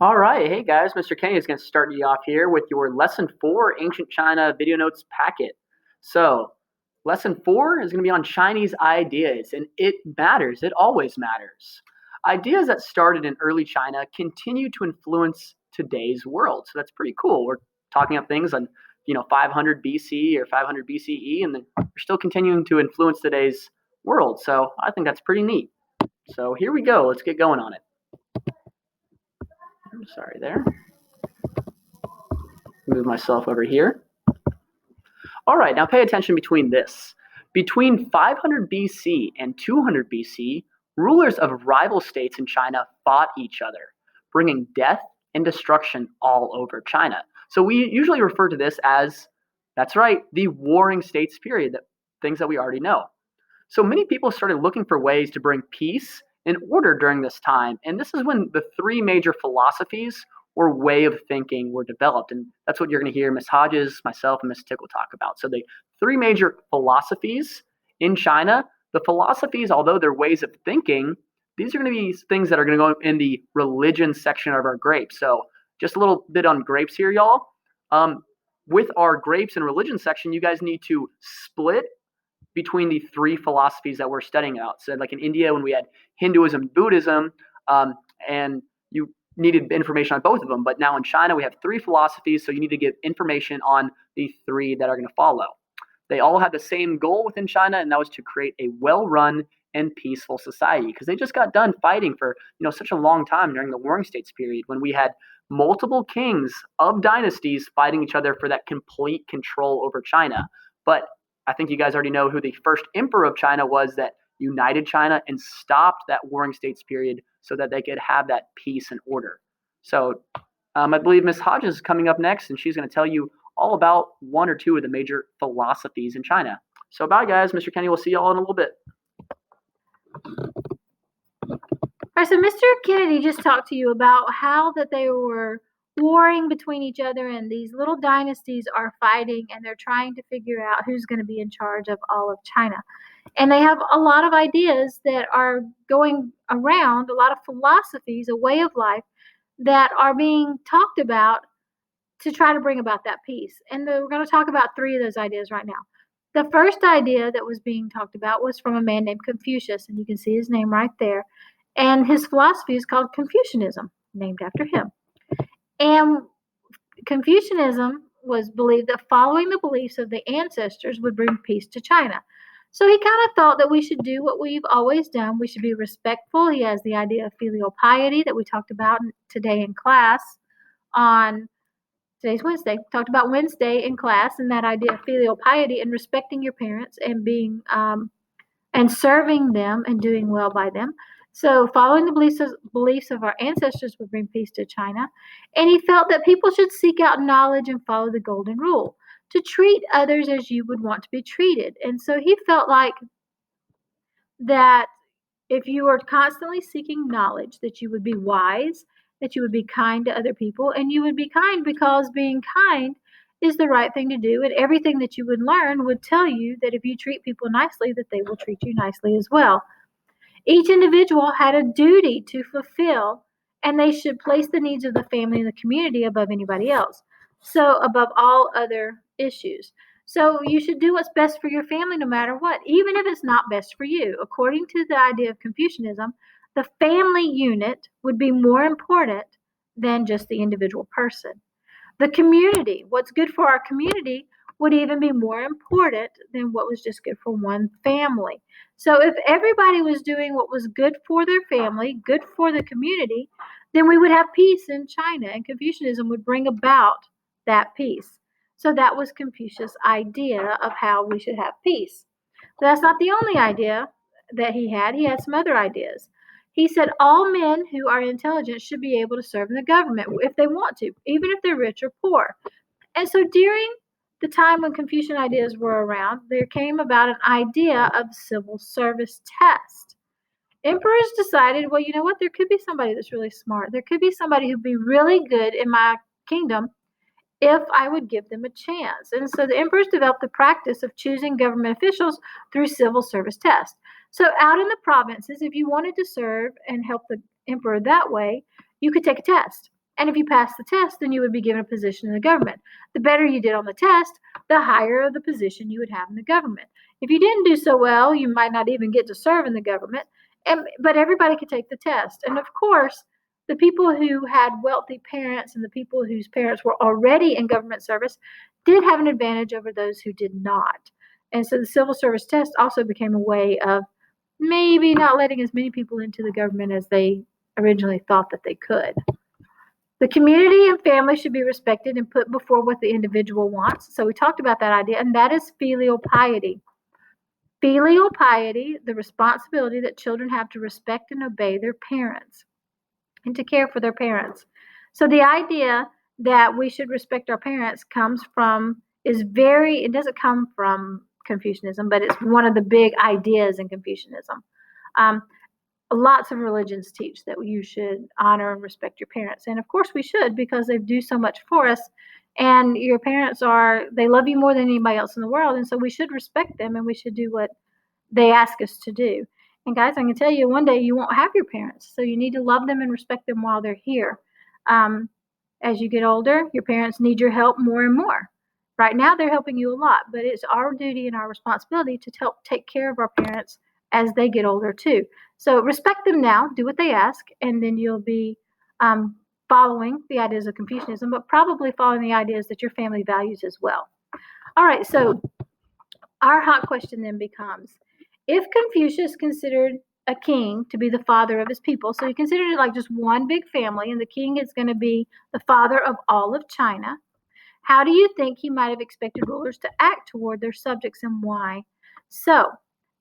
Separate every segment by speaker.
Speaker 1: All right. Hey guys, Mr. Kenny is going to start you off here with your Lesson 4 Ancient China video notes packet. So, Lesson 4 is going to be on Chinese ideas, and it matters. It always matters. Ideas that started in early China continue to influence today's world. So, that's pretty cool. We're talking about things on 500 BC or 500 BCE, and then we're still continuing to influence today's world. So, I think that's pretty neat. So, here we go. Let's get going on it. I'm sorry there. Move myself over here. All right, now pay attention between this. Between 500 BC and 200 BC, rulers of rival states in China fought each other, bringing death and destruction all over China. So we usually refer to this as, that's right, the Warring States period, things that we already know. So many people started looking for ways to bring peace and order during this time, and this is when the three major philosophies or way of thinking were developed. And that's what you're going to hear Ms. Hodges, myself, and Ms. Tickle talk about. So the three major philosophies in China, the philosophies, although they're ways of thinking, these are going to be things that are going to go in the religion section of our grapes. So just a little bit on grapes here, y'all. With our grapes and religion section, you guys need to split between the three philosophies that we're studying out. So like in India, when we had Hinduism, Buddhism, and you needed information on both of them. But now in China, we have three philosophies, so you need to get information on the three that are going to follow. They all had the same goal within China, and that was to create a well-run and peaceful society, because they just got done fighting for such a long time during the Warring States period, when we had multiple kings of dynasties fighting each other for that complete control over China. But I think you guys already know who the first emperor of China was that united China and stopped that Warring States period so that they could have that peace and order. So I believe Ms. Hodges is coming up next, and she's going to tell you all about one or two of the major philosophies in China. So bye, guys. Mr. Kenny, we'll see you all in a little bit.
Speaker 2: All right, so Mr. Kennedy just talked to you about how that they were warring between each other, and these little dynasties are fighting, and they're trying to figure out who's going to be in charge of all of China. And they have a lot of ideas that are going around, a lot of philosophies, a way of life that are being talked about to try to bring about that peace. And we're going to talk about three of those ideas right now. The first idea that was being talked about was from a man named Confucius, and you can see his name right there. And his philosophy is called Confucianism, named after him. And Confucianism was believed that following the beliefs of the ancestors would bring peace to China. So he kind of thought that we should do what we've always done. We should be respectful. He has the idea of filial piety that we talked about today in class on today's Wednesday. We talked about Wednesday in class, and that idea of filial piety and respecting your parents and being and serving them and doing well by them. So following the beliefs of our ancestors would bring peace to China. And he felt that people should seek out knowledge and follow the golden rule, to treat others as you would want to be treated. And so he felt like that if you were constantly seeking knowledge, that you would be wise, that you would be kind to other people, and you would be kind because being kind is the right thing to do. And everything that you would learn would tell you that if you treat people nicely, that they will treat you nicely as well. Each individual had a duty to fulfill, and they should place the needs of the family and the community above anybody else. So above all other issues. So you should do what's best for your family no matter what, even if it's not best for you. According to the idea of Confucianism, the family unit would be more important than just the individual person. The community, what's good for our community, would even be more important than what was just good for one family. So if everybody was doing what was good for their family, good for the community, then we would have peace in China, and Confucianism would bring about that peace. So that was Confucius' idea of how we should have peace. But that's not the only idea that he had. He had some other ideas. He said all men who are intelligent should be able to serve in the government if they want to, even if they're rich or poor. And so during the time when Confucian ideas were around, there came about an idea of civil service test. Emperors decided, well, you know what? There could be somebody that's really smart. There could be somebody who'd be really good in my kingdom if I would give them a chance. And so the emperors developed the practice of choosing government officials through civil service tests. So out in the provinces, if you wanted to serve and help the emperor that way, you could take a test. And if you passed the test, then you would be given a position in the government. The better you did on the test, the higher the position you would have in the government. If you didn't do so well, you might not even get to serve in the government, but everybody could take the test. And of course, the people who had wealthy parents and the people whose parents were already in government service did have an advantage over those who did not. And so the civil service test also became a way of maybe not letting as many people into the government as they originally thought that they could. The community and family should be respected and put before what the individual wants. So we talked about that idea, and that is filial piety. Filial piety, the responsibility that children have to respect and obey their parents and to care for their parents. So the idea that we should respect our parents it doesn't come from Confucianism, but it's one of the big ideas in Confucianism. Um, Lots of religions teach that you should honor and respect your parents. And of course we should, because they do so much for us. And your parents they love you more than anybody else in the world. And so we should respect them and we should do what they ask us to do. And guys, I can tell you one day you won't have your parents. So you need to love them and respect them while they're here. As you get older, your parents need your help more and more. Right now they're helping you a lot, but it's our duty and our responsibility to help take care of our parents as they get older too. So respect them now, do what they ask, and then you'll be following the ideas of Confucianism, but probably following the ideas that your family values as well. All right, so our hot question then becomes, if Confucius considered a king to be the father of his people, so he considered it like just one big family, and the king is going to be the father of all of China, how do you think he might have expected rulers to act toward their subjects and why? So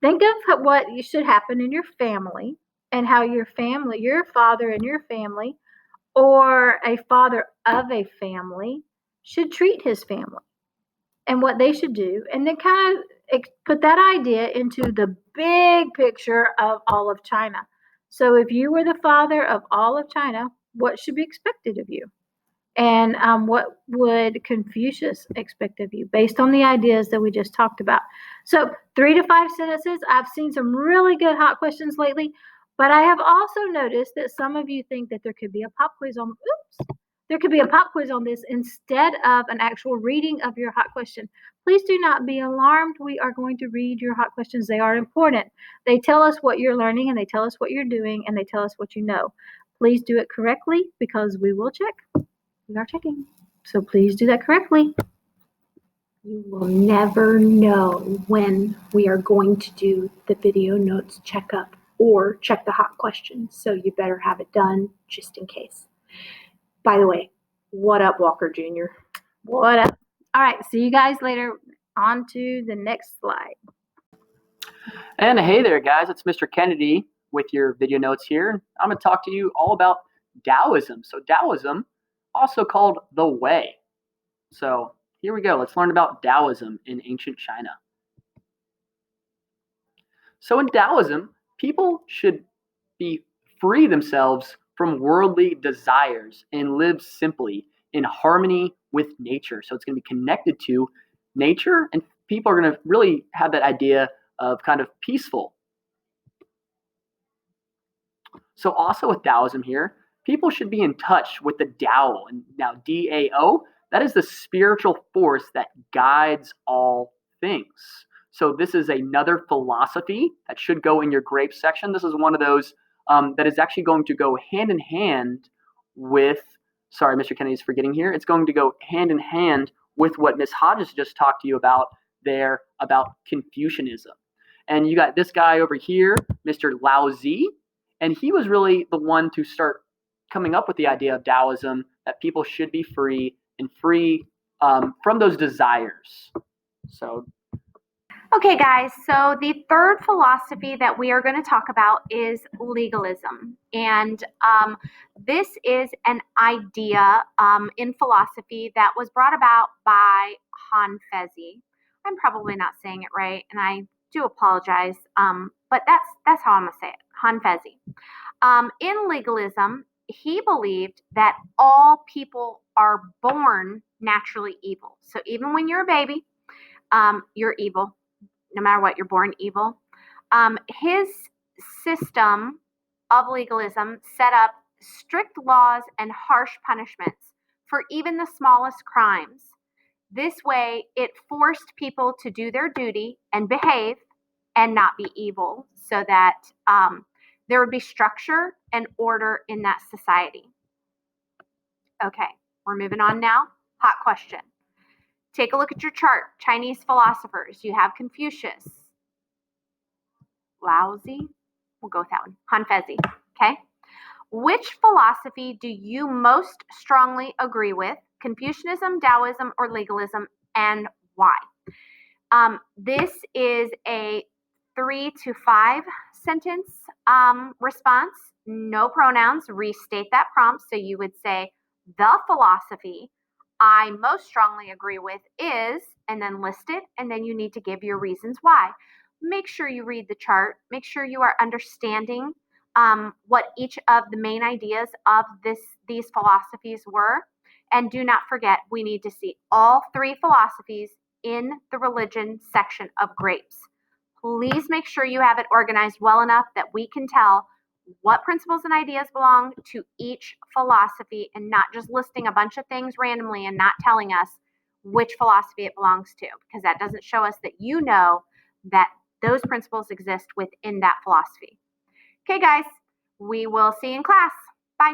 Speaker 2: think of what should happen in your family and how your father and your family, or a father of a family, should treat his family and what they should do. And then kind of put that idea into the big picture of all of China. So if you were the father of all of China, what should be expected of you? And what would Confucius expect of you based on the ideas that we just talked about? So 3 to 5 sentences. I've seen some really good hot questions lately, but I have also noticed that some of you think that there could be a pop quiz on this instead of an actual reading of your hot question. Please do not be alarmed. We are going to read your hot questions. They are important. They tell us what you're learning, and they tell us what you're doing, and they tell us what you know. Please do it correctly because we will check. We are checking. So please do that correctly.
Speaker 3: You will never know when we are going to do the video notes checkup or check the hot questions. So you better have it done just in case. By the way, what up, Walker Jr.?
Speaker 2: What up? All right, see you guys later. On to the next slide.
Speaker 1: And hey there, guys. It's Mr. Kennedy with your video notes here. I'm going to talk to you all about Taoism. So Taoism, also called the Way. So here we go. Let's learn about Taoism in ancient China. So in Taoism, people should be free themselves from worldly desires and live simply in harmony with nature. So it's going to be connected to nature, and people are going to really have that idea of kind of peaceful. So also with Taoism here, people should be in touch with the Tao, and now D-A-O, that is the spiritual force that guides all things. So this is another philosophy that should go in your grapes section. This is one of those that is actually going to go hand in hand with, sorry, Mr. Kennedy's forgetting here. It's going to go hand in hand with what Ms. Hodges just talked to you about there about Confucianism. And you got this guy over here, Mr. Laozi, and he was really the one to start coming up with the idea of Taoism, that people should be free and free from those desires. So,
Speaker 4: okay, guys, so the third philosophy that we are going to talk about is legalism. And this is an idea in philosophy that was brought about by Han Fezi. I'm probably not saying it right, and I do apologize, but that's how I'm going to say it, Han Fezi. In legalism, he believed that all people are born naturally evil. So even when you're a baby, you're evil. No matter what, you're born evil. His system of legalism set up strict laws and harsh punishments for even the smallest crimes. This way, it forced people to do their duty and behave and not be evil, so that there would be structure and order in that society. Okay, we're moving on now. Hot question. Take a look at your chart. Chinese philosophers. You have Confucius, Laozi. We'll go with that one. Hanfezi. Okay. Which philosophy do you most strongly agree with? Confucianism, Taoism, or legalism, and why? This is a 3 to 5 sentence response. No pronouns. Restate that prompt. So you would say, the philosophy I most strongly agree with is, and then list it, and then you need to give your reasons why. Make sure you read the chart. Make sure you are understanding what each of the main ideas of these philosophies were. And do not forget, we need to see all 3 philosophies in the religion section of grapes. Please make sure you have it organized well enough that we can tell what principles and ideas belong to each philosophy, and not just listing a bunch of things randomly and not telling us which philosophy it belongs to, because that doesn't show us that you know that those principles exist within that philosophy. Okay, guys, we will see you in class. Bye.